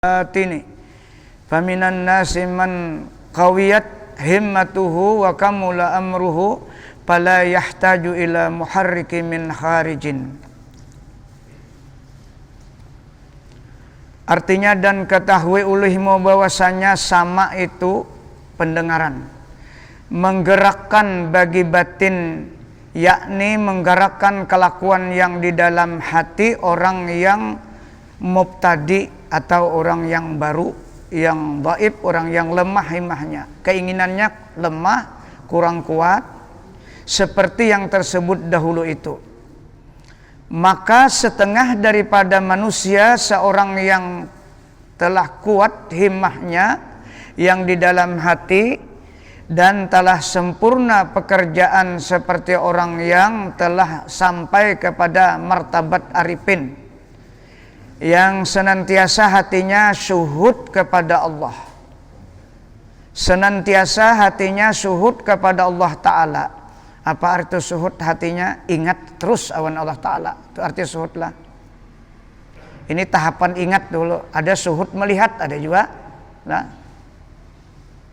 Tini faminan nasi man qawiyat himmatuhu wa kamula amruhu fala yahtaju ila muharriki min kharijin. Artinya, dan ketahui olehmu bahwasanya sama itu pendengaran, menggerakkan bagi batin, yakni menggerakkan kelakuan yang di dalam hati orang yang mubtadi atau orang yang baru, yang dhaif, orang yang lemah himmahnya, keinginannya lemah, kurang kuat, seperti yang tersebut dahulu itu. Maka setengah daripada manusia, seorang yang telah kuat himmahnya yang di dalam hati dan telah sempurna pekerjaan seperti orang yang telah sampai kepada martabat arifin, yang senantiasa hatinya syuhud kepada Allah, senantiasa hatinya syuhud kepada Allah Ta'ala. Apa arti syuhud hatinya? Ingat terus awan Allah Ta'ala, itu arti syuhud lah. Ini tahapan ingat dulu. Ada syuhud melihat, ada juga nah.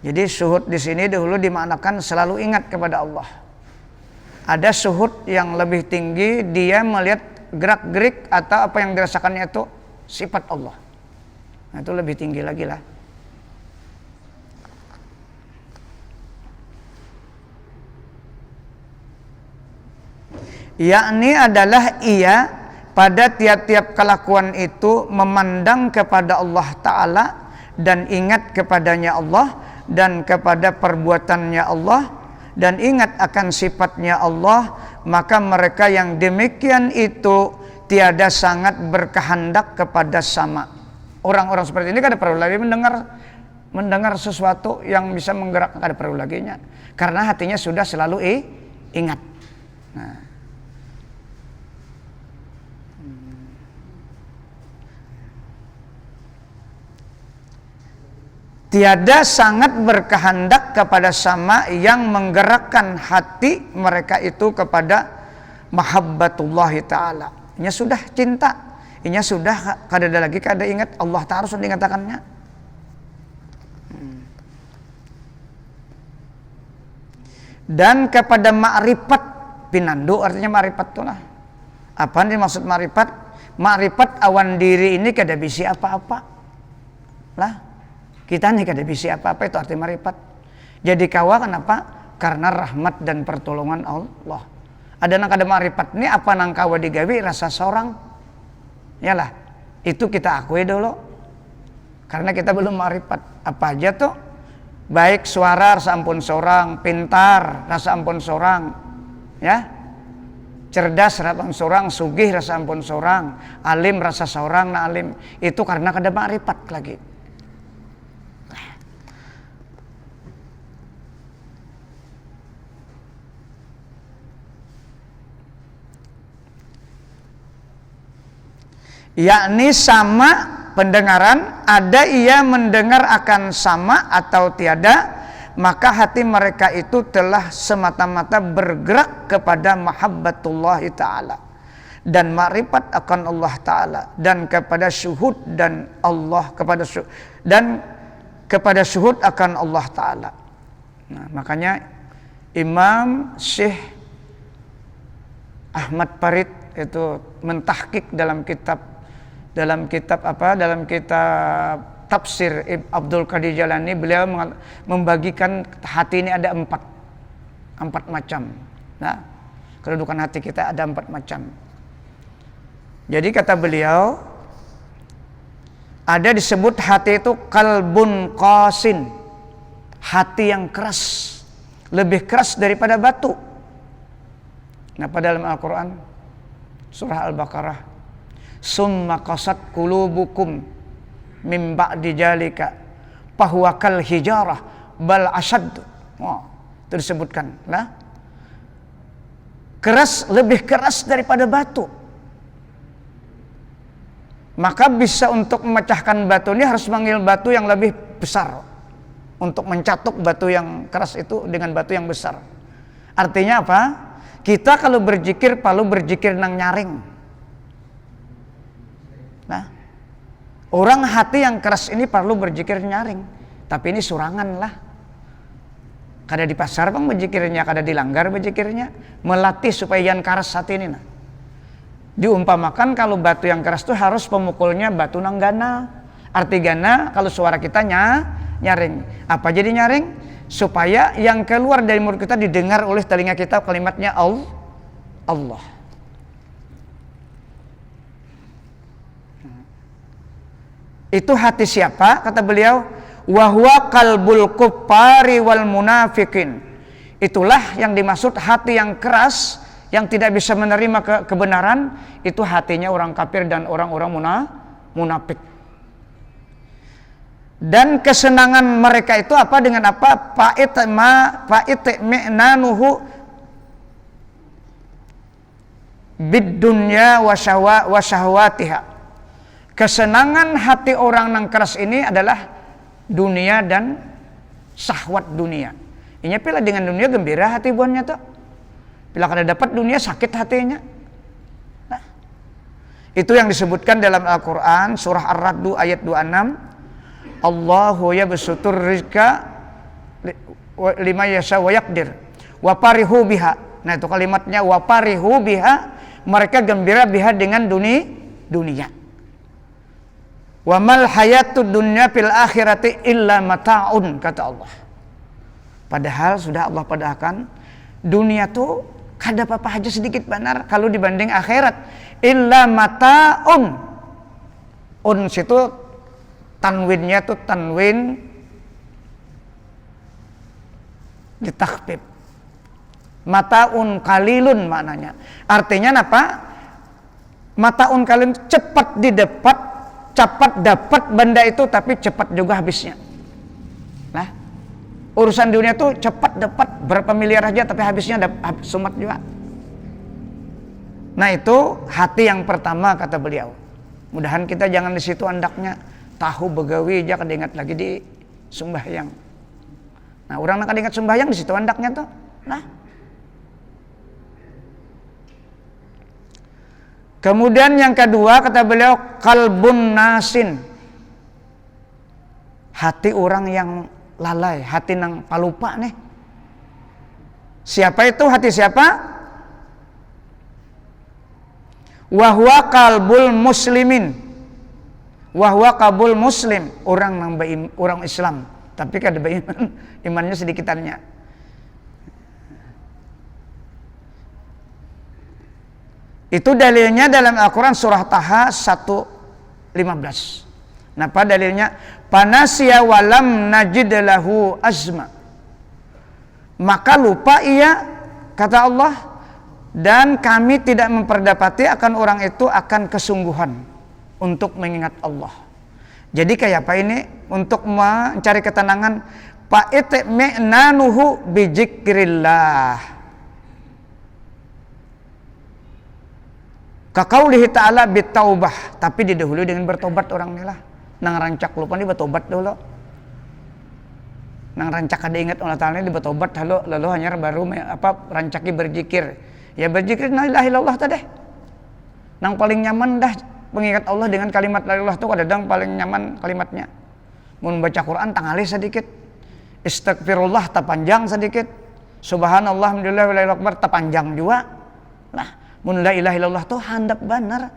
Jadi syuhud di sini dahulu dimaknakan selalu ingat kepada Allah. Ada syuhud yang lebih tinggi, dia melihat gerak-gerik atau apa yang dirasakannya itu sifat Allah. Nah, itu lebih tinggi lagi lah. Yakni adalah ia pada tiap-tiap kelakuan itu memandang kepada Allah Ta'ala dan ingat kepadanya Allah dan kepada perbuatannya Allah dan ingat akan sifatnya Allah, maka mereka yang demikian itu tiada sangat berkehendak kepada sama. Orang-orang seperti ini kan ada perlu lagi mendengar sesuatu yang bisa menggerakkan, ada perlu laginya, karena hatinya sudah selalu ingat. Nah, tiada sangat berkehendak kepada sama yang menggerakkan hati mereka itu kepada mahabbatullah Ta'ala. Inya sudah cinta, inya sudah kada ada lagi kada ingat Allah Ta'ala sudah dikatakannya. Dan kepada ma'rifat pinandu, artinya ma'rifat itulah. Apa yang dimaksud ma'rifat? Ma'rifat awan diri ini kada bisa apa-apa lah. Kita nih kada bisa apa-apa, itu arti ma'rifat. Jadi kawa kenapa? Karena rahmat dan pertolongan Allah. Ada nang kada ma'rifat ini apa nang kawa digawi rasa sorang. Yalah, itu kita akui dulu. Karena kita belum ma'rifat. Apa aja tuh? Baik suara rasa ampun sorang, pintar rasa ampun sorang, ya. Cerdas rasa ampun sorang, sugih rasa ampun sorang, alim rasa sorang na alim. Itu karena kada ma'rifat lagi. Yakni sama pendengaran, ada ia mendengar akan sama atau tiada, maka hati mereka itu telah semata-mata bergerak kepada mahabbatullah Ta'ala dan ma'rifat akan Allah Ta'ala dan kepada syuhud dan Allah kepada syuhud akan Allah Ta'ala. Nah, makanya Imam Syekh Ahmad Farid itu mentahqiq dalam kitab tafsir Abdul Qadir Jalani, beliau membagikan hati ini ada empat macam. Nah, kedudukan hati kita ada 4 macam. Jadi kata beliau, ada disebut hati itu qalbun qasin, hati yang keras, lebih keras daripada batu. Nah, pada dalam Al-Quran surah Al-Baqarah, summa qasat qulubukum mim ba'di jalika fahuwa kal hijarah bal ashad. Itu disebutkan lah, keras, lebih keras daripada batu. Maka bisa untuk memecahkan batu ini harus manggil batu yang lebih besar untuk mencatuk batu yang keras itu dengan batu yang besar. Artinya apa? Kita kalau berzikir perlu berzikir nang nyaring. Nah, Orang hati yang keras ini perlu berzikir nyaring, tapi ini surangan lah. Kada di pasar bang berzikirnya, kada dilanggar berzikirnya, melatih supaya yang keras hati ini. Nah, diumpamakan kalau batu yang keras itu harus pemukulnya batu nanggana. Arti gana kalau suara kita nyaring. Apa jadi nyaring? Supaya yang keluar dari mulut kita didengar oleh telinga kita kalimatnya Allah. Itu hati siapa? Kata beliau, wahwa qalbul kuffari wal munafikin. Itulah yang dimaksud hati yang keras, yang tidak bisa menerima kebenaran. Itu hatinya orang kafir dan orang-orang munafik. Dan kesenangan mereka itu apa? Dengan apa? Fa'itmi'nanuhu bid-dunya wa syahwatiha. Kesenangan hati orang yang keras ini adalah dunia dan syahwat dunia. Ini pila dengan dunia gembira hati buannya tuh. Bila kada dapat dunia sakit hatinya. Nah, itu yang disebutkan dalam Al-Quran surah Ar-Ra'd ayat 26. Allahu yabsutur rizqa lima yasha wa yaqdir wa farihu biha. Nah itu kalimatnya wa farihu biha, mereka gembira biha dengan dunia. Wa mal hayatud dunya fil akhirati illa mata'un, kata Allah. Padahal sudah Allah padahkan dunia tuh kada apa-apa aja sedikit benar kalau dibanding akhirat. Illa mata'un. Situ tanwinnya tuh tanwin ditakhfif. Mata'un qalilun maknanya. Artinya apa? Mata'un qalilun cepat dapat benda itu, tapi cepat juga habisnya. Nah, urusan dunia tuh cepat dapat berapa miliar aja, tapi habisnya sumat juga. Nah itu hati yang pertama kata beliau. Mudahan kita jangan di situ andaknya tahu begawi aja kada ingat lagi di sembahyang. Nah orang nak kada ingat sembahyang di situ andaknya tuh. Nah. Kemudian yang kedua kata beliau kalbun nasin. Hati orang yang lalai, hati nang palupa nih. Siapa itu hati siapa? Wahwa kalbul muslimin. Wahwa kabul muslim, orang nang orang Islam, tapi kada beriman, imannya sedikitannya. Itu dalilnya dalam Al-Quran surah Taha 1:15. Napa dalilnya? Panasya walam najid lahu azma. Maka lupa ia, kata Allah, dan kami tidak memperdapati akan orang itu akan kesungguhan untuk mengingat Allah. Jadi kayak apa ini? Untuk mencari ketenangan, fa'itmi'nanuhu bijikrillah. Kakaulihi ta'ala bitaubah, tapi didahului dengan bertobat orang ni lah. Nang rancak lupa ni bertobat dulu. Nang rancak ada ingat Allah Ta'ala ni bertobat lalu hanya baru rancaki berzikir. Ya berzikir la ilaha illallah tadi. Nang paling nyaman dah mengingat Allah dengan kalimat la ilaha itu kadang paling nyaman kalimatnya. Mun baca Quran tangali sedikit. Istighfirullah tapanjang sedikit. Subhanallah alhamdulillah wallahu akbar tapanjang juga. Nah, mun la ilaha illallah tuh handap benar.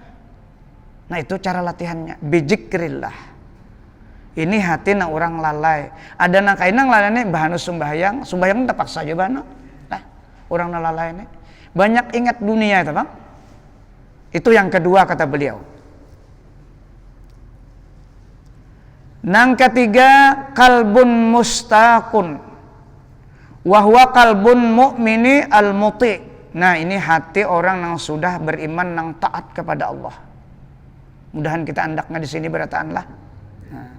Nah itu cara latihannya, bijikrillah. Ini hati na orang lalai. Ada nang kainang lalai nih bahanu sembahyang terpaksa aja bahanu. Nah, orang na lalai nih banyak ingat dunia itu bang. Itu yang kedua kata beliau. Nang ketiga kalbun mustaqun, wahwa kalbun mu'mini al-muti'. Nah ini hati orang yang sudah beriman, yang taat kepada Allah. Mudahan kita andaknya di sini berataanlah. Nah.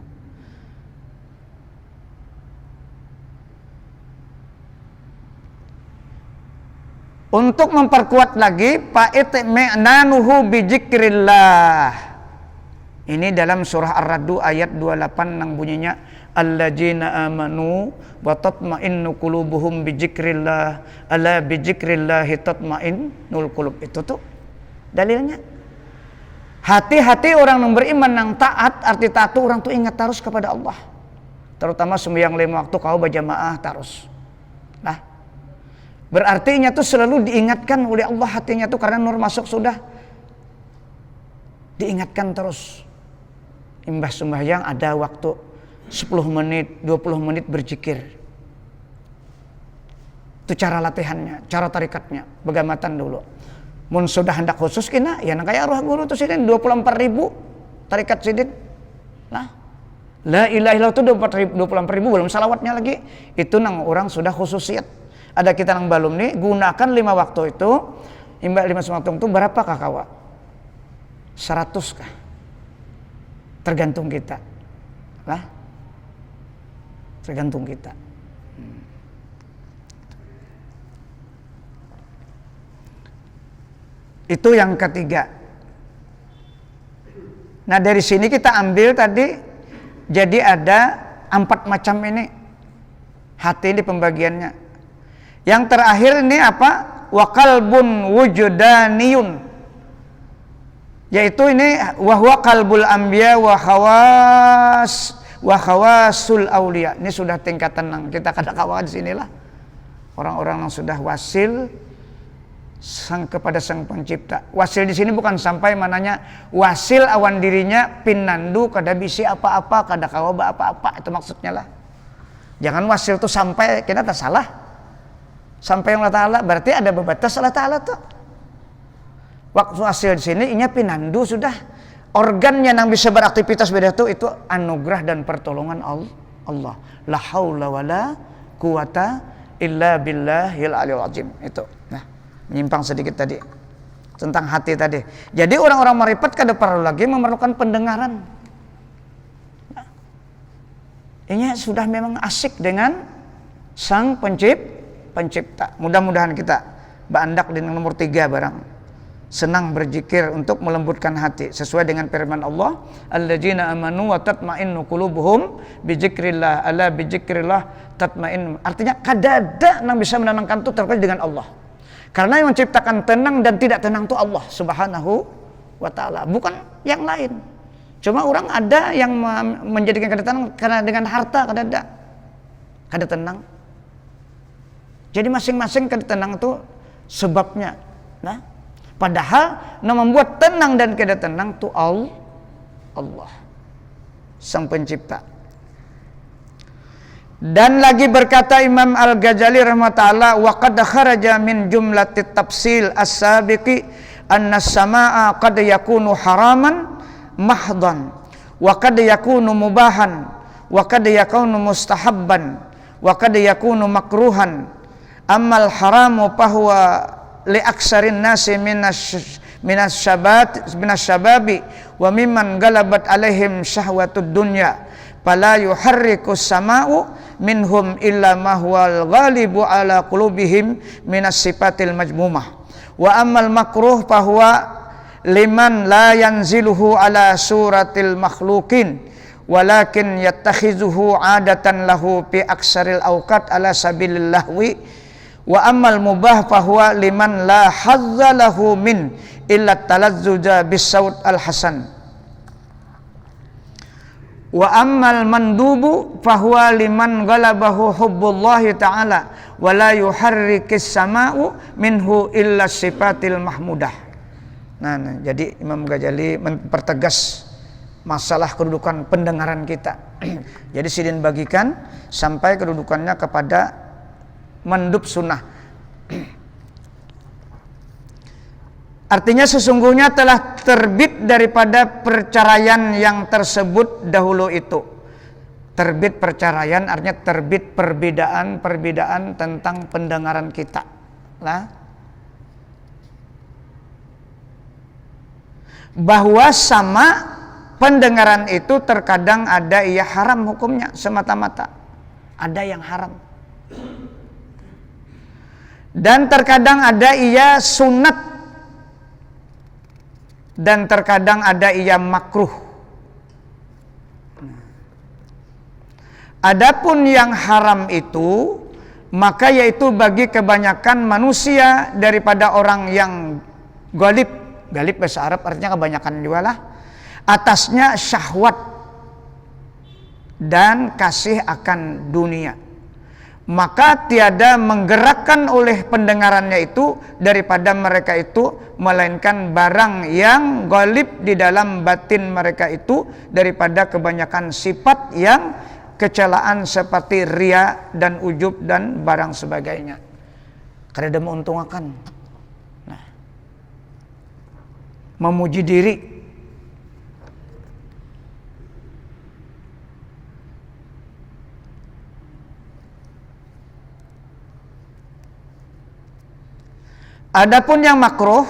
Untuk memperkuat lagi, fa'itmi'nanuhu bijikrillah. Ini dalam surah Ar-Ra'd ayat 28 yang bunyinya alladzina amanu wa tatma'innu qulubuhum bizikrillah ala bizikrillah tatma'innul qulub. Itu tuh dalilnya. Hati-hati orang yang beriman yang taat, arti taat orang tuh ingat terus kepada Allah. Terutama sembahyang 5 waktu kau berjamaah terus. Nah, berarti nya tuh selalu diingatkan oleh Allah hatinya tuh karena nur masuk sudah diingatkan terus. Imbas sembahyang ada waktu 10 menit, 20 menit berzikir. Itu cara latihannya, cara tarikatnya, begamatan dulu. Mun sudah hendak khusus kena, ya kayak arwah guru tuh sidin 24.000 tarikat sidin. Nah, la ilaha illallah itu 24.000 belum salawatnya lagi. Itu nang orang sudah khususiat. Ada kita nang balum nih gunakan 5 waktu itu, imbak 5 waktu itu berapa kawa? 100 kah? Tergantung kita. Nah, tergantung kita. Itu yang ketiga. Nah dari sini kita ambil tadi, jadi ada 4 macam ini hati ini pembagiannya. Yang terakhir ini apa? Wa qalbun wujudaniyun, yaitu ini wahwa qalbul anbiya wa khawasul aulia. Ini sudah tingkatan nang kita kada di sinilah. Orang-orang yang sudah wasil kepada Sang Pencipta. Wasil di sini bukan sampai mananya wasil awan dirinya pinandu kada bisi apa-apa, kada kawaba apa-apa, itu maksudnya lah. Jangan wasil tuh sampai kita tak salah. Sampai Allah Ta'ala berarti ada babatas Allah Ta'ala tuh. Waktu wasil di sini inya pinandu sudah. Organnya yang bisa beraktivitas beda itu anugerah dan pertolongan Allah. La haula wala quwata illa billahil aliyil azim. Itu. Nah, menyimpang sedikit tadi tentang hati tadi. Jadi orang-orang marifat kada perlu lagi memerlukan pendengaran. Nah, ini sudah memang asik dengan Sang Pencipta. Mudah-mudahan kita bandak di nomor 3 barang senang berzikir untuk melembutkan hati sesuai dengan firman Allah, alladzina amanu wa tatma'innu qulubuhum bi dzikrillah, ala bi dzikrillah tatma'in. Artinya kadada yang bisa menenangkan itu terkait dengan Allah. Karena yang menciptakan tenang dan tidak tenang itu Allah Subhanahu wa Ta'ala, bukan yang lain. Cuma orang ada yang menjadikan kada tenang karena dengan harta kada tenang. Jadi masing-masing kada tenang itu sebabnya. Nah, padahal yang membuat tenang dan kada tenang itu Allah Sang Pencipta. Dan lagi berkata Imam Al-Ghazali rahimahullah, wa qad kharaja min jumlatit tafsil as-sabiqi anna as-samaa'a qad yakunu haraman mahdhan wa qad yakunu mubahan wa qad yakunu mustahabban wa qad yakunu makruhan. Ammal haramu fahuwa li aksarin nasi minas syababi wa mimman galabat alaihim syahwatud dunya fala yuharriku sama'u minhum illa ma huwal ghalibu ala qulubihim minas sifatil majmumah. Wa ammal makruh fahuwa liman la yanziluhu ala suratil makhluqin walakin yattakhizuhu adatan lahu fi aksaril awqat ala sabilil lahwi. Wa ammal mubah fahuwa liman la hazza lahu min illa talazzuja bis-saut al-hasan. Wa ammal mandubu fahuwa liman ghalabahu hubbullahi ta'ala wa la yuharrikis sama'u minhu illa sifatil mahmudah. Nah, jadi Imam Ghazali mempertegas masalah kedudukan pendengaran kita. Jadi sidin bagikan sampai kedudukannya kepada mandub sunnah. Artinya sesungguhnya telah terbit daripada perceraian yang tersebut dahulu itu. Terbit perceraian artinya terbit perbedaan tentang pendengaran kita. Nah, bahwa sama pendengaran itu terkadang ada ia haram hukumnya semata-mata. Ada yang haram. Dan terkadang ada ia sunat. Dan terkadang ada ia makruh. Adapun yang haram itu, maka yaitu bagi kebanyakan manusia daripada orang yang ghalib, Galib bahasa Arab artinya kebanyakan juga lah. Atasnya syahwat dan kasih akan dunia. Maka tiada menggerakkan oleh pendengarannya itu daripada mereka itu, melainkan barang yang galib di dalam batin mereka itu daripada kebanyakan sifat yang kecelaan seperti ria dan ujub dan barang sebagainya. Kada menguntungkan. Nah, memuji diri. Adapun yang makruh,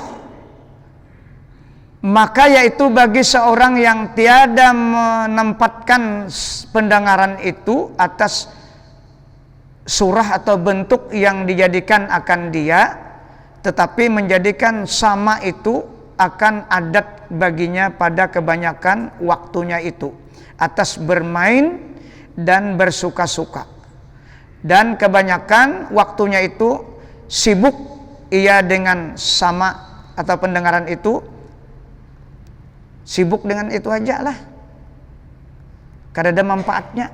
maka yaitu bagi seorang yang tiada menempatkan pendengaran itu atas surah atau bentuk yang dijadikan akan dia, tetapi menjadikan sama itu akan adat baginya pada kebanyakan waktunya itu, atas bermain dan bersuka-suka. Dan kebanyakan waktunya itu sibuk ia dengan sama atau pendengaran itu, sibuk dengan itu aja lah, kada ada manfaatnya,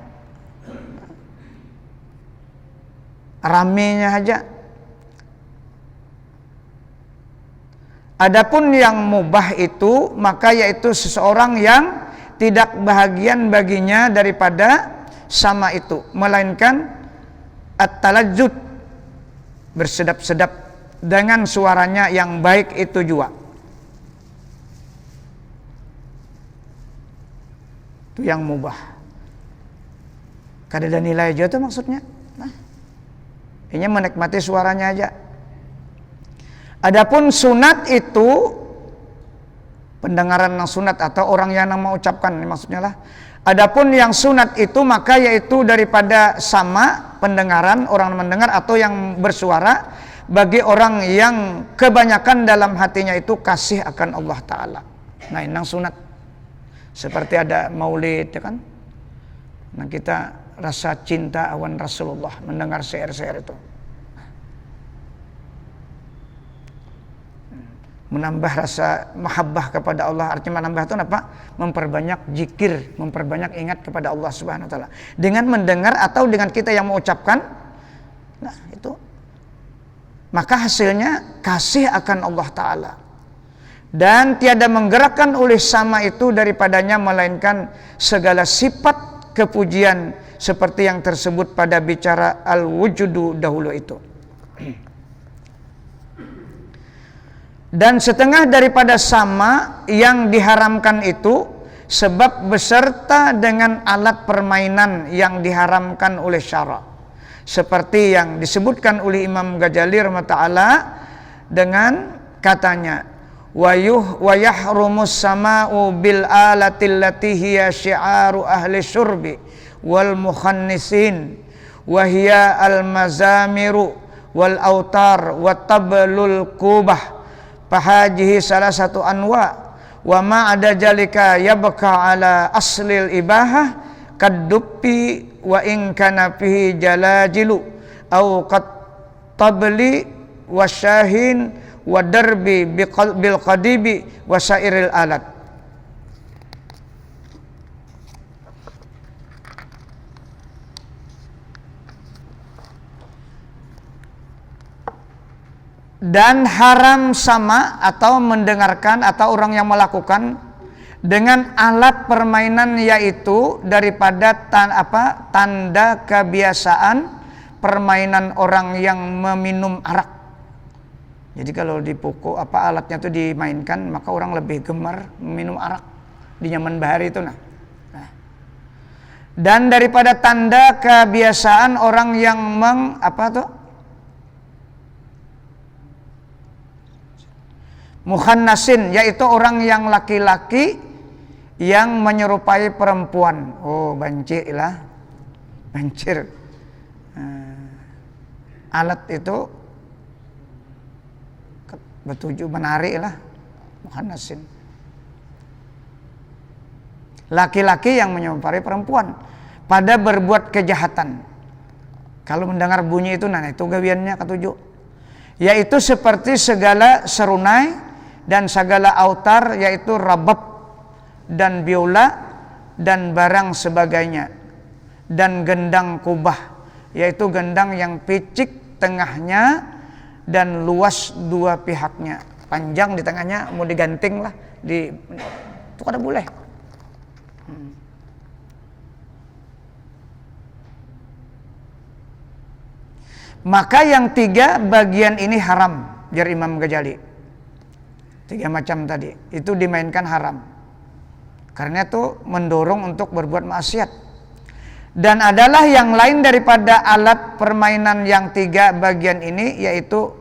ramenya aja. Adapun yang mubah itu, maka yaitu seseorang yang tidak bahagian baginya daripada sama itu, melainkan at-talajjud, bersedap-sedap dengan suaranya yang baik itu juga. Itu yang mubah. Kada ada nilai aja tuh maksudnya. Nah, ini menikmati suaranya aja. Adapun sunat itu, pendengaran yang sunat atau orang yang mau ucapkan maksudnya lah. Adapun yang sunat itu maka yaitu daripada sama pendengaran orang mendengar atau yang bersuara bagi orang yang kebanyakan dalam hatinya itu kasih akan Allah Ta'ala. Nah, ini yang sunat. Seperti ada maulid, ya kan? Nah, kita rasa cinta awan Rasulullah mendengar syair-syair itu. Menambah rasa mahabbah kepada Allah. Artinya menambah itu apa? Memperbanyak zikir, memperbanyak ingat kepada Allah Subhanahu Wa Ta'ala. Dengan mendengar atau dengan kita yang mengucapkan, nah itu. Maka hasilnya kasih akan Allah Ta'ala. Dan tiada menggerakkan oleh sama itu daripadanya melainkan segala sifat kepujian seperti yang tersebut pada bicara al-wujudu dahulu itu. Dan setengah daripada sama yang diharamkan itu sebab beserta dengan alat permainan yang diharamkan oleh syara. Seperti yang disebutkan oleh Imam Ghazali rahimahullah dengan katanya, wa yahrumus sama'u bil alatil lati hiya syi'aru ahli syurbi wal mukhannisin wa hiya al mazamiru wal autar wa tablul kubah fahajihi salah satu anwa wa ma ada jalika yabqa ala aslil ibahah kaddupi wa in kana fihi jalajilu au qad tabli wa syahin wa darbi bil qadibi wa sairil alat. Dan haram sama atau mendengarkan atau orang yang melakukan dengan alat permainan yaitu daripada tanda kebiasaan permainan orang yang meminum arak. Jadi kalau dipukul alatnya itu dimainkan, maka orang lebih gemar minum arak di zaman bahari itu nah. Dan daripada tanda kebiasaan orang yang mukhannasin, yaitu orang yang laki-laki yang menyerupai perempuan. Oh, bancir lah. Bancir. Alat itu bertuju menarik lah. Mukhannasin. Laki-laki yang menyerupai perempuan pada berbuat kejahatan. Kalau mendengar bunyi itu, nah itu gawiannya ketujuh. Yaitu seperti segala serunai dan segala autar yaitu rabab dan biola dan barang sebagainya, dan gendang kubah yaitu gendang yang picik tengahnya dan luas dua pihaknya, panjang di tengahnya, mau diganting lah itu kada boleh. Maka yang 3 bagian ini haram, jar Imam Ghazali. 3 macam tadi itu dimainkan haram, karena itu mendorong untuk berbuat maksiat. Dan adalah yang lain daripada alat permainan yang 3 bagian ini, yaitu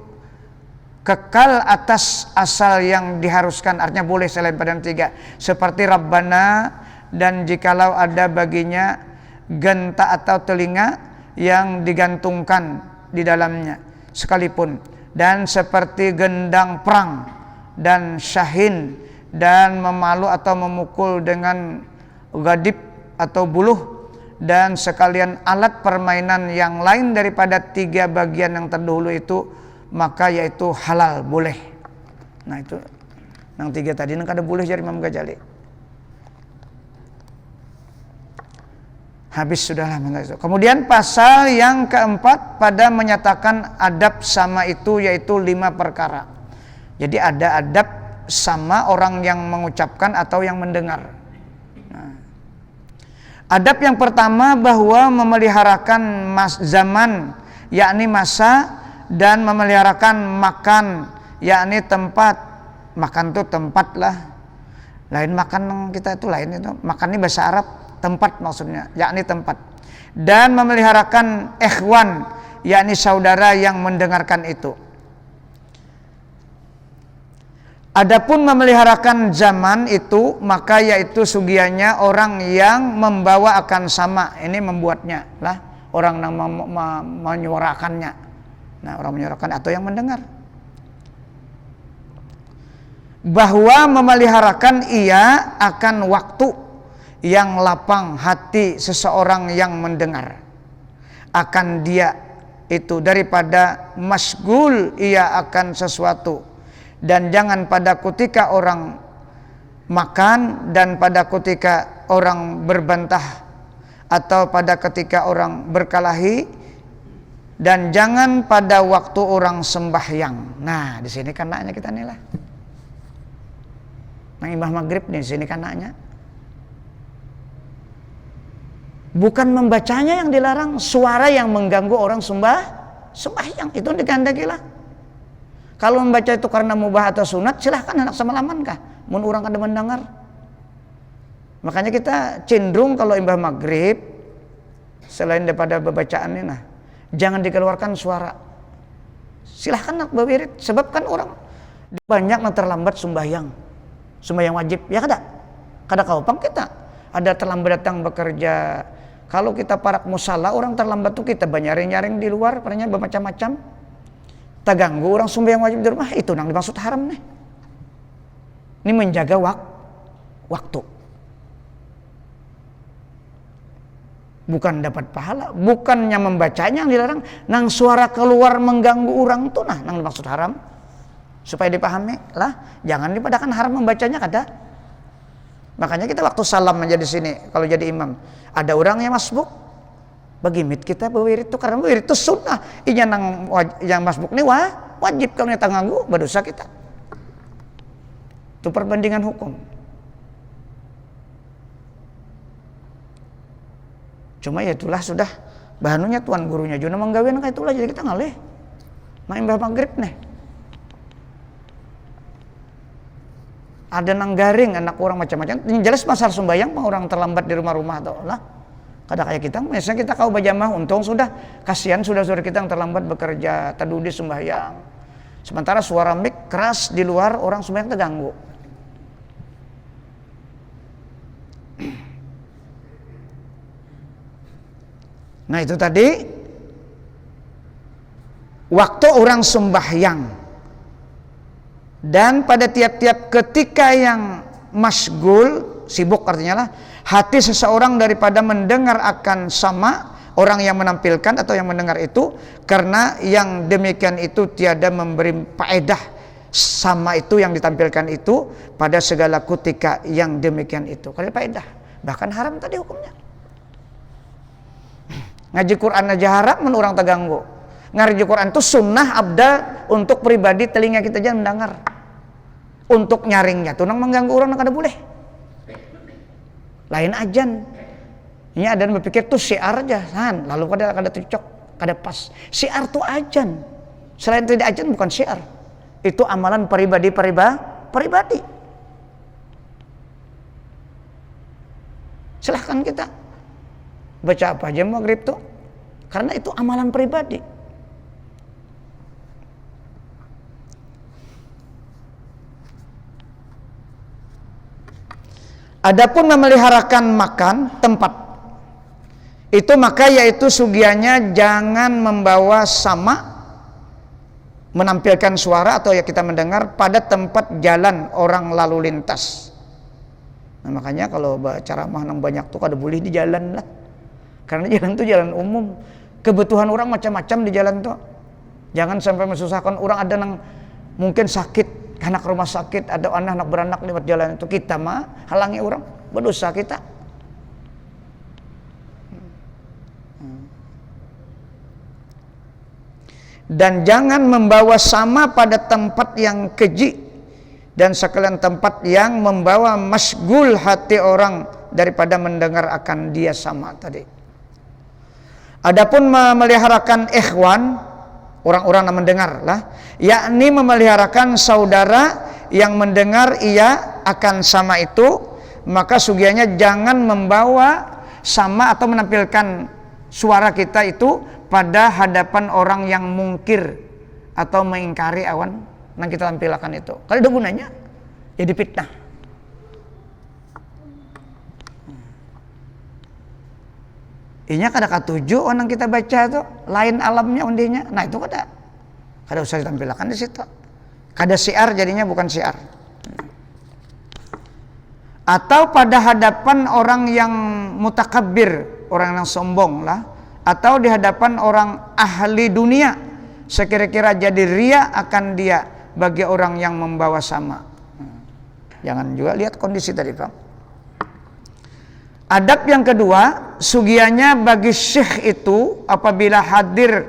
kekal atas asal yang diharuskan, artinya boleh selain pada 3, seperti Rabbana, dan jikalau ada baginya genta atau telinga yang digantungkan di dalamnya sekalipun, dan seperti gendang perang dan syahin, dan memalu atau memukul dengan gadib atau buluh, dan sekalian alat permainan yang lain daripada 3 bagian yang terdahulu itu, maka yaitu halal, boleh. Nah itu yang 3 tadi nang kada boleh jar Imam Ghazali. Habis sudahlah. Kemudian pasal yang keempat pada menyatakan adab sama itu, yaitu 5 perkara. Jadi ada adab sama orang yang mengucapkan atau yang mendengar. Nah, adab yang pertama bahwa memeliharakan zaman, yakni masa, dan memeliharakan makan, yakni tempat. Makan itu tempat lah. Lain makan kita itu lain itu. Makan ini bahasa Arab, tempat maksudnya, yakni tempat. Dan memeliharakan ikhwan, yakni saudara yang mendengarkan itu. Adapun memeliharakan zaman itu, maka yaitu sugianya orang yang membawa akan sama, ini membuatnya lah, orang yang menyuarakannya. Nah, orang menyuarakan atau yang mendengar. Bahwa memeliharakan ia akan waktu yang lapang hati seseorang yang mendengar akan dia itu, daripada masgul ia akan sesuatu. Dan jangan pada ketika orang makan, dan pada ketika orang berbantah, atau pada ketika orang berkelahi, dan jangan pada waktu orang sembahyang. Nah di sini kan naknya kita nih lah, nang imbah maghrib nih, di sini kan naknya. Bukan membacanya yang dilarang, suara yang mengganggu orang sembahyang itu digandaki lah. Kalau membaca itu karena mubah atau sunat, silahkan anak semalaman kah, mun orang kada mendengar. Makanya kita cenderung kalau imbah maghrib, selain daripada bacaan ini, nah, jangan dikeluarkan suara. Silahkan nak berwirid, sebab kan orang banyak yang terlambat sembahyang wajib, ya kada kaupang kita. Ada terlambat datang bekerja. Kalau kita parak musala, orang terlambat tuh kita banyaring-nyaring di luar, padanya bermacam-macam. Terganggu orang sembahyang wajib di rumah, itu nang dimaksud haram nih. Ini menjaga waktu. Bukan dapat pahala, bukannya membacanya yang dilarang, nang suara keluar mengganggu orang tuh nah nang dimaksud haram. Supaya dipahami lah, jangan dipadakan haram membacanya kada. Makanya kita waktu salam aja di sini, kalau jadi imam, ada orang yang masbuk, bagi mit kita berwirid itu, karena berwirid itu sunnah. Inya nang yang masbuk ini wajib, kalau kita nganggu berdosa kita. Itu perbandingan hukum. Cuma ya itulah sudah bahanunya tuan gurunya juga menggawin kayak itulah, jadi kita ngalih main bah maghrib nih. Ada nang garing anak orang macam-macam. Yang jelas masalah sembahyang orang terlambat di rumah-rumah atau lah. Kada kayak kita, misalnya kita kau bajamah, untung sudah, kasihan saudara kita yang terlambat bekerja, tadudi sembahyang. Sementara suara mik keras di luar, orang sembahyang terganggu. Nah itu tadi waktu orang sembahyang, dan pada tiap-tiap ketika yang masgul, sibuk artinya lah, hati seseorang daripada mendengar akan sama orang yang menampilkan atau yang mendengar itu, karena yang demikian itu tiada memberi faedah sama itu yang ditampilkan itu pada segala ketika yang demikian itu. Kali faedah. Bahkan haram tadi hukumnya. Ngaji Quran aja haram mun orang terganggu. Ngaji Quran itu sunnah abdal untuk pribadi, telinga kita jangan mendengar. Untuk nyaringnya tuh nang mengganggu orang kada boleh. Lain ajan. Ini ada yang berpikir tuh syiar aja, lalu kada cocok, kada pas. Syiar tuh ajan. Selain tidak ajan bukan syiar. Itu amalan pribadi. Silahkan kita baca apa aja maghrib tuh, karena itu amalan pribadi. Adapun memeliharakan makan tempat itu maka yaitu sugianya jangan membawa sama, menampilkan suara atau ya kita mendengar pada tempat jalan orang lalu lintas. Nah, makanya kalau ceramah nang banyak tuh kada boleh di jalan lah. Karena jalan itu jalan umum. Kebutuhan orang macam-macam di jalan tuh. Jangan sampai mesusahkan orang, ada nang mungkin sakit, anak rumah sakit, ada anak beranak lewat jalan itu. Kita mah halangi orang, berdosa kita. Dan jangan membawa sama pada tempat yang keji dan sekalian tempat yang membawa masgul hati orang daripada mendengar akan dia sama tadi. Adapun memeliharakan ikhwan, orang-orang yang mendengar lah, yakni memeliharakan saudara yang mendengar ia akan sama itu, maka sugianya jangan membawa sama atau menampilkan suara kita itu pada hadapan orang yang mungkir atau mengingkari awan yang kita tampilkan itu. Kalau ada gunanya, jadi fitnah. Inya kada katuju orang kita baca tuh, lain alamnya undinya. Nah itu kada usah ditampilkan di situ. Kada syiar jadinya, bukan syiar. Atau pada hadapan orang yang mutakabbir, orang yang sombong lah, atau di hadapan orang ahli dunia, sekira-kira jadi ria akan dia bagi orang yang membawa sama. Jangan juga lihat kondisi tadi, Pak. Adab yang kedua, sugianya bagi syekh itu apabila hadir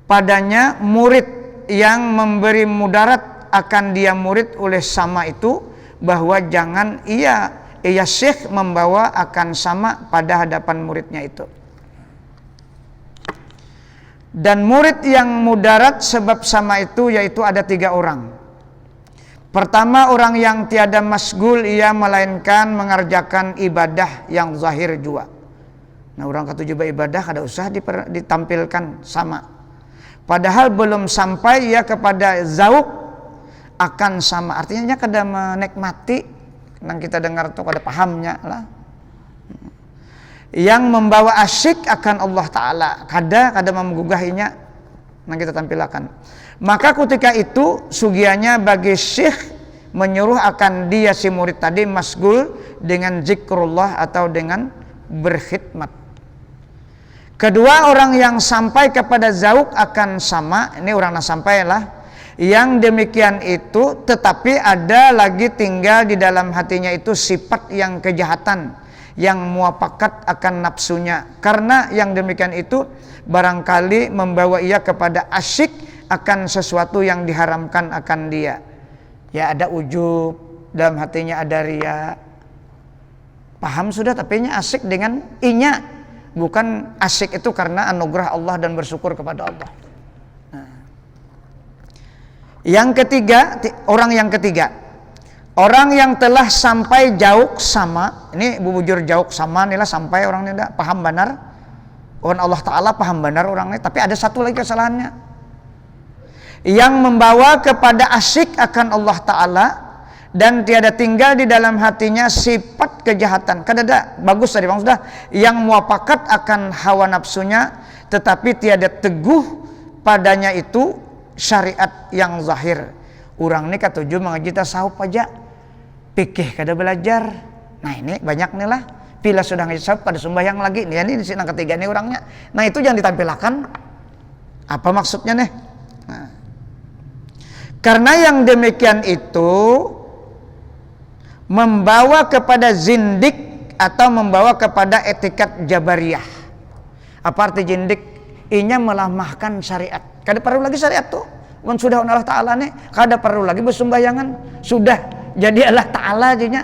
padanya murid yang memberi mudarat akan dia murid oleh sama itu, bahwa jangan ia syekh membawa akan sama pada hadapan muridnya itu. Dan murid yang mudarat sebab sama itu yaitu ada 3 orang. Pertama, orang yang tiada masgul ia melainkan mengerjakan ibadah yang zahir jua. Nah, orang ketujuh beribadah kada usah ditampilkan sama. Padahal belum sampai ia kepada zauk akan sama. Artinya kada menikmati, nang kita dengar tuh kada pahamnya lah. Yang membawa asyik akan Allah Ta'ala, kada menggugahnya yang kita tampilkan. Maka ketika itu sugianya bagi syekh menyuruh akan dia si murid tadi masgul dengan zikrullah atau dengan berkhidmat. Kedua, orang yang sampai kepada zauk akan sama, ini orang yang sampai lah, yang demikian itu tetapi ada lagi tinggal di dalam hatinya itu sifat yang kejahatan, yang muafakat akan nafsunya. Karena yang demikian itu barangkali membawa ia kepada asyik akan sesuatu yang diharamkan akan dia. Ya, ada ujub, dalam hatinya ada ria. Paham sudah, tapi nya asyik dengan inya. Bukan asyik itu karena anugerah Allah dan bersyukur kepada Allah. Nah. Yang ketiga, orang yang telah sampai jauh sama, ini bubujur jauh sama inilah sampai orang ini paham benar. Orang Allah Ta'ala paham benar orang ini, tapi ada satu lagi kesalahannya. Yang membawa kepada asyik akan Allah Ta'ala dan tiada tinggal di dalam hatinya sifat kejahatan. Kadada, bagus tadi Bang sudah. Yang muafakat akan hawa nafsunya tetapi tiada teguh padanya itu syariat yang zahir. Orang ini katuju mengaji tasawuf aja, pikih kada belajar. Nah ini banyak nih lah, bila sudah ngaji tasawuf pada sembahyang lagi. Ini di sini yang ketiga nih orangnya. Nah itu jangan ditampilkan. Apa maksudnya nih? Nah. Karena yang demikian itu membawa kepada zindik atau membawa kepada etikat jabariyah. Apa arti zindik? Inya melamahkan syariat. Kada perlu lagi syariat tuh. Kan sudah Allah Ta'ala nih, kada perlu lagi bersembahyangan. Sudah jadi Allah Ta'ala aja.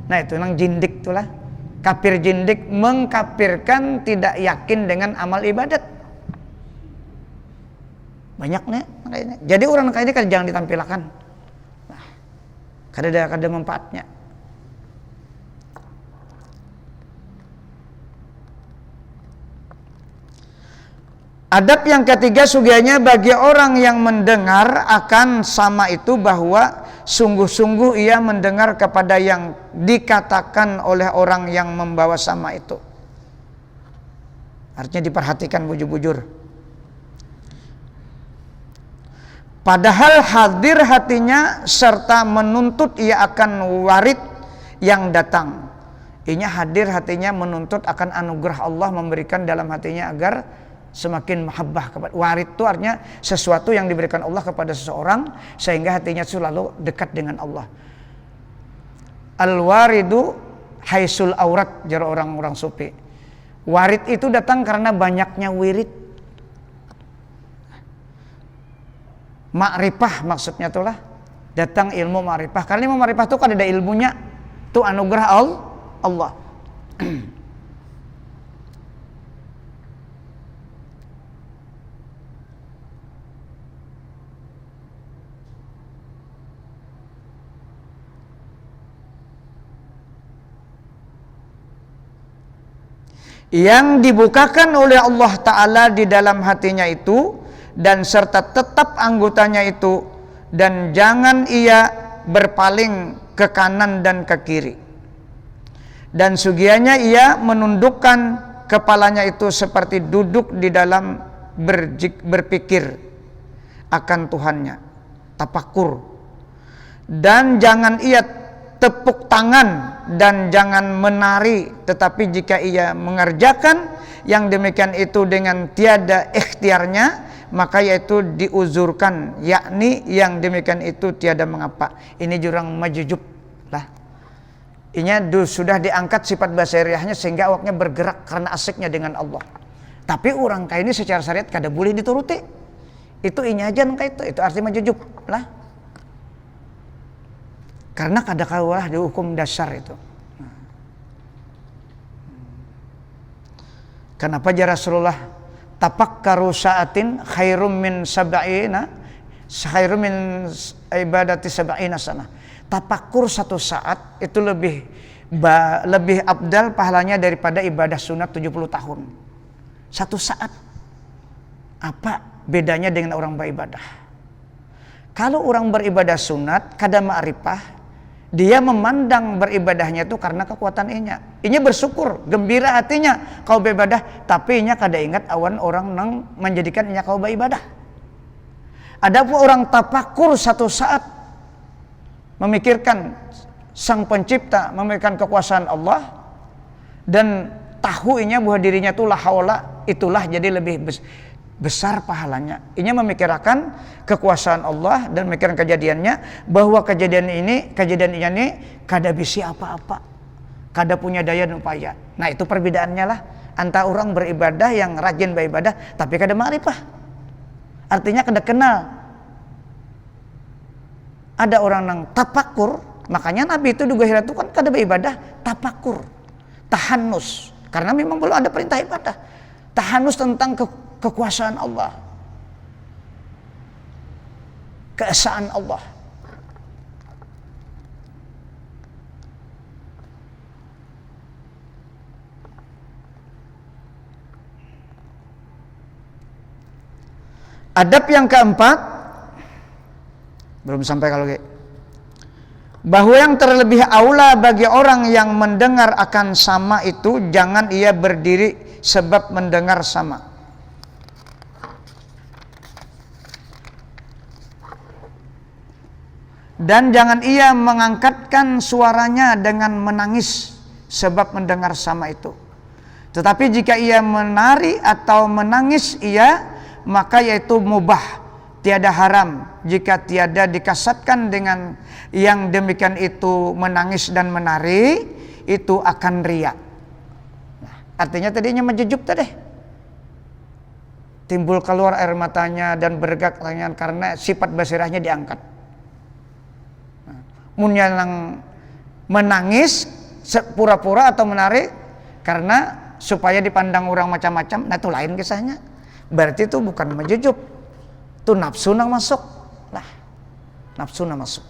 Nah itu yang zindik itulah. Kafir zindik mengkafirkan, tidak yakin dengan amal ibadat. Banyak nih kayaknya. Jadi orang kayak ini kan jangan ditampilkan. Nah, kada manfaatnya. Adab yang ketiga sugianya bagi orang yang mendengar akan sama itu bahwa sungguh-sungguh ia mendengar kepada yang dikatakan oleh orang yang membawa sama itu. Artinya diperhatikan bujur-bujur. Padahal hadir hatinya serta menuntut ia akan warid yang datang. Inya hadir hatinya menuntut akan anugerah Allah memberikan dalam hatinya agar semakin mahabbah kepada warid itu artinya sesuatu yang diberikan Allah kepada seseorang sehingga hatinya selalu dekat dengan Allah. Al-waridu haisul aurat jar orang-orang sufi. Warid itu datang karena banyaknya wirid. Ma'rifah maksudnya itulah datang ilmu ma'rifah. Karena ilmu ma'rifah itu kan ada ilmunya, itu anugerah Allah. Yang dibukakan oleh Allah Ta'ala di dalam hatinya itu, dan serta tetap anggotanya itu, dan jangan ia berpaling ke kanan dan ke kiri. Dan sugianya ia menundukkan kepalanya itu seperti duduk di dalam berpikir akan Tuhannya, tafakur. Dan jangan ia tepuk tangan dan jangan menari, tetapi jika ia mengerjakan yang demikian itu dengan tiada ikhtiarnya, maka yaitu diuzurkan, yakni yang demikian itu tiada mengapa. Ini jurang majujub lah. Ini sudah diangkat sifat basariahnya sehingga awaknya bergerak karena asiknya dengan Allah. Tapi orang kayak ini secara syariat kada boleh dituruti. Itu ini aja kayak itu arti majujub lah. Karena kada kalah di hukum dasar itu. Kenapa ya Rasulullah tafakkaru sa'atin khairum min sab'ina khairum min ibadati sab'ina sana. Tafakkur satu saat itu lebih abdal pahalanya daripada ibadah sunat 70 tahun. Satu saat. Apa bedanya dengan orang beribadah? Kalau orang beribadah sunat kada ma'rifah, dia memandang beribadahnya itu karena kekuatan inya. Inya bersyukur, gembira hatinya kau beribadah, tapi inya kada ingat awan orang nang menjadikan inya kau beribadah. Adapun orang tafakur satu saat memikirkan Sang Pencipta, memikirkan kekuasaan Allah dan tahu inya bahwa dirinya itu la haula, itulah jadi lebih besar pahalanya. Inya memikirkan kekuasaan Allah dan memikirkan kejadiannya, bahwa kejadian ini kada bisa apa-apa, kada punya daya dan upaya. Nah itu perbedaannya lah antara orang beribadah yang rajin beribadah tapi kada ma'rifah, artinya kada kenal. Ada orang yang tafakur, makanya Nabi itu juga itu kan kada beribadah tafakur, tahanus, karena memang belum ada perintah ibadah. Tahanus tentang kekuasaan Allah, keesaan Allah. Adab yang keempat, belum sampai kalau bahwa yang terlebih aula bagi orang yang mendengar akan sama itu, jangan ia berdiri sebab mendengar sama. Dan jangan ia mengangkatkan suaranya dengan menangis sebab mendengar sama itu. Tetapi jika ia menari atau menangis ia, maka yaitu mubah, tiada haram jika tiada dikasatkan dengan yang demikian itu menangis dan menari, itu akan riya. Nah, artinya tadinya menjejub tadi, timbul keluar air matanya dan bergerak tangan karena sifat basirahnya diangkat. Nah, mun yang menangis pura-pura atau menari karena supaya dipandang orang macam-macam, nah itu lain kisahnya. Berarti itu bukan menjejub, itu nafsu nang masuk. Nah, nafsu nang masuk.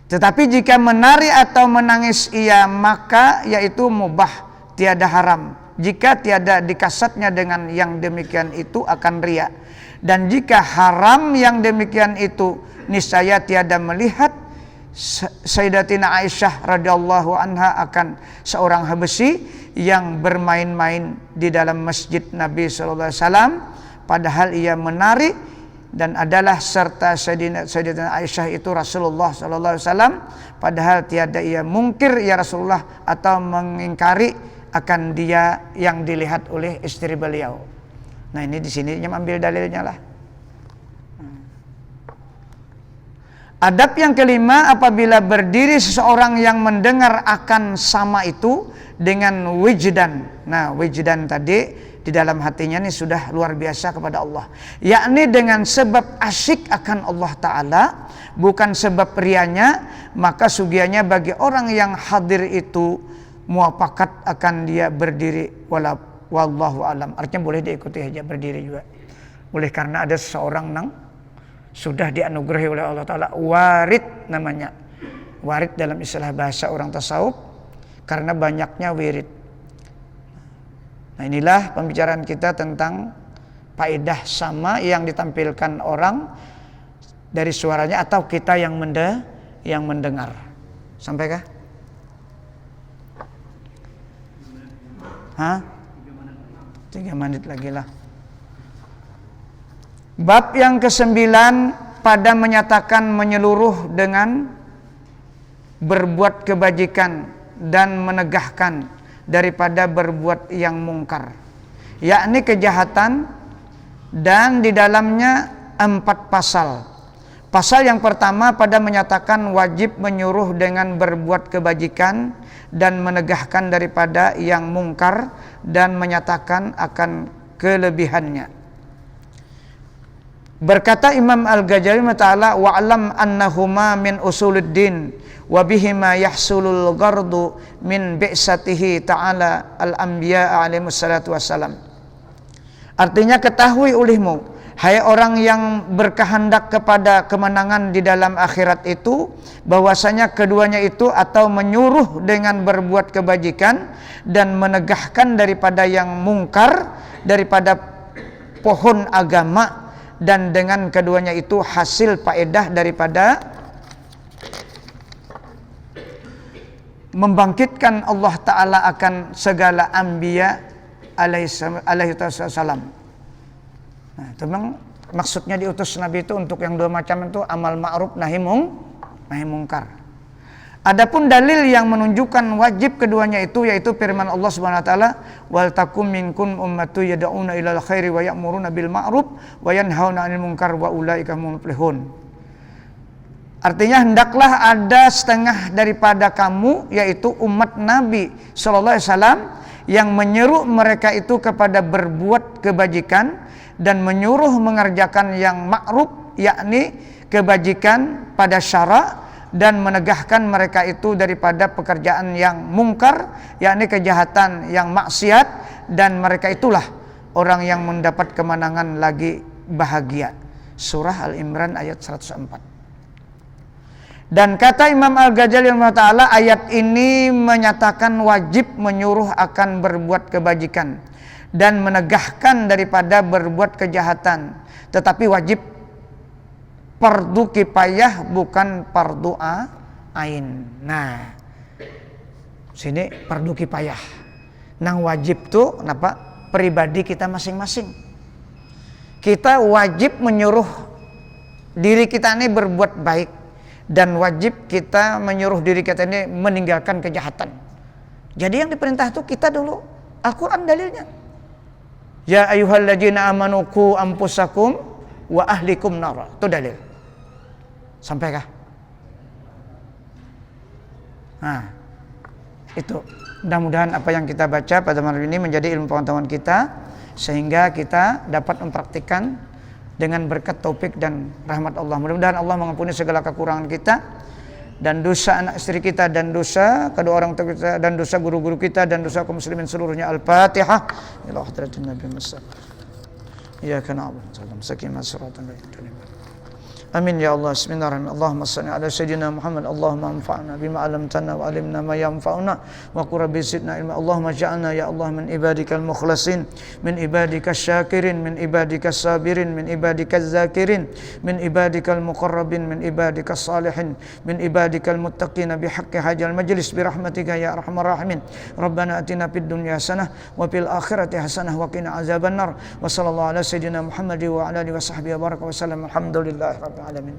Tetapi jika menari atau menangis ia, maka yaitu mubah, tiada haram. Jika tiada dikasatnya dengan yang demikian itu akan riya. Dan jika haram yang demikian itu, niscaya tiada melihat Sayyidatina Aisyah radhiyallahu anha akan seorang Habasyi yang bermain-main di dalam masjid Nabi sallallahu alaihi wasallam, padahal ia menari dan adalah serta Sayyidatina Aisyah itu Rasulullah sallallahu alaihi wasallam, padahal tiada ia mungkir ya Rasulullah atau mengingkari akan dia yang dilihat oleh istri beliau. Nah, ini di sini ambil dalilnya lah. Adab yang kelima, apabila berdiri seseorang yang mendengar akan sama itu dengan wijdan. Nah, wijdan tadi di dalam hatinya ini sudah luar biasa kepada Allah, yakni dengan sebab asyik akan Allah Ta'ala, bukan sebab rianya, maka sugianya bagi orang yang hadir itu muafakat akan dia berdiri wallahu alam. Artinya boleh diikuti aja berdiri juga boleh, karena ada seseorang nang sudah dianugerahi oleh Allah Ta'ala warid, namanya warid dalam istilah bahasa orang tasawuf karena banyaknya wirid. Nah, inilah pembicaraan kita tentang faedah sama yang ditampilkan orang dari suaranya atau kita yang mendengar. Sampaikah? 3 menit lagi lah. Bab yang ke-9 pada menyatakan menyeluruh dengan berbuat kebajikan dan menegahkan daripada berbuat yang mungkar, yakni kejahatan, dan di dalamnya 4 pasal. Pasal yang pertama pada menyatakan wajib menyuruh dengan berbuat kebajikan dan menegahkan daripada yang mungkar dan menyatakan akan kelebihannya. Berkata Imam Al-Ghazali ta'ala, wa'lam annahuma min usuluddin wa bihima yahsulul ghardu min bi'satihi ta'ala al-anbiya alaihi wassalatu wassalam. Artinya, ketahui olehmu, hai orang yang berkehendak kepada kemenangan di dalam akhirat itu, bahwasanya keduanya itu atau menyuruh dengan berbuat kebajikan dan menegahkan daripada yang mungkar daripada pohon agama, dan dengan keduanya itu hasil faedah daripada membangkitkan Allah Ta'ala akan segala anbiya alaihi salam. Nah, itu memang maksudnya diutus Nabi itu untuk yang 2 macam itu, amal ma'ruf nahi mungkar. Adapun dalil yang menunjukkan wajib keduanya itu yaitu firman Allah Subhanahu wa taala, wal takum minkum ummatu yad'una ilal khairi wa ya'muruna bil ma'ruf wa yanhauna 'anil munkar wa ulaika humul muflihun. Artinya, hendaklah ada setengah daripada kamu, yaitu umat Nabi sallallahu alaihi wasallam, yang menyeru mereka itu kepada berbuat kebajikan dan menyuruh mengerjakan yang ma'ruf, yakni kebajikan pada syara, dan menegahkan mereka itu daripada pekerjaan yang mungkar, yakni kejahatan yang maksiat, dan mereka itulah orang yang mendapat kemenangan lagi bahagia. Surah Al-Imran ayat 104. Dan kata Imam Al-Ghazali ta'ala, ayat ini menyatakan wajib menyuruh akan berbuat kebajikan dan menegahkan daripada berbuat kejahatan, tetapi wajib fardu kifayah, bukan fardu ain. Nah, sini fardu kifayah. Nang wajib tuh kenapa? Pribadi kita masing-masing. Kita wajib menyuruh diri kita ini berbuat baik, dan wajib kita menyuruh diri kita ini meninggalkan kejahatan. Jadi yang diperintah itu kita dulu. Al-Quran dalilnya. Ya ayyuhalladzina amanu qu anfusakum wa ahlikum nar. Itu dalil. Sampaikah? Nah, itu. Mudah-mudahan apa yang kita baca pada malam ini menjadi ilmu pengetahuan kita, sehingga kita dapat mempraktikkan dengan berkat taufik dan rahmat Allah. Mudah-mudahan Allah mengampuni segala kekurangan kita dan dosa anak istri kita, dan dosa kedua orang tua kita, dan dosa guru-guru kita, dan dosa kaum muslimin seluruhnya. Al-Fatihah. Ila hadratin Nabi Muhammad. Iyyaka na'budu wa iyyaka nasta'in. Shiratal ladzina Amin ya Allah. Bismillahirrahmanirrahim. Allahumma shalli ala sayyidina Muhammad. Allahumma anfa'na bima 'allamtana wa 'allimna ma yanfa'una wa qur rabbi zidna ilma. Allahumma ja'alna ya Allah min ibadikal mukhlasin, min ibadikal syakirin, min ibadikal sabirin, min ibadikal zakirin, min ibadikal muqarrabin, min ibadikal salihin, min ibadikal muttaqin bihaqqi hajal majlis bi rahmatika ya arhamar rahimin. Rabbana atina fid dunya hasanah wa fil akhirati hasanah wa qina azabannar. Wa sallallahu ala sayyidina Muhammad wa ala alihi wa sahbihi wa baraka wa sallam. Alhamdulillahi rabbil alamin.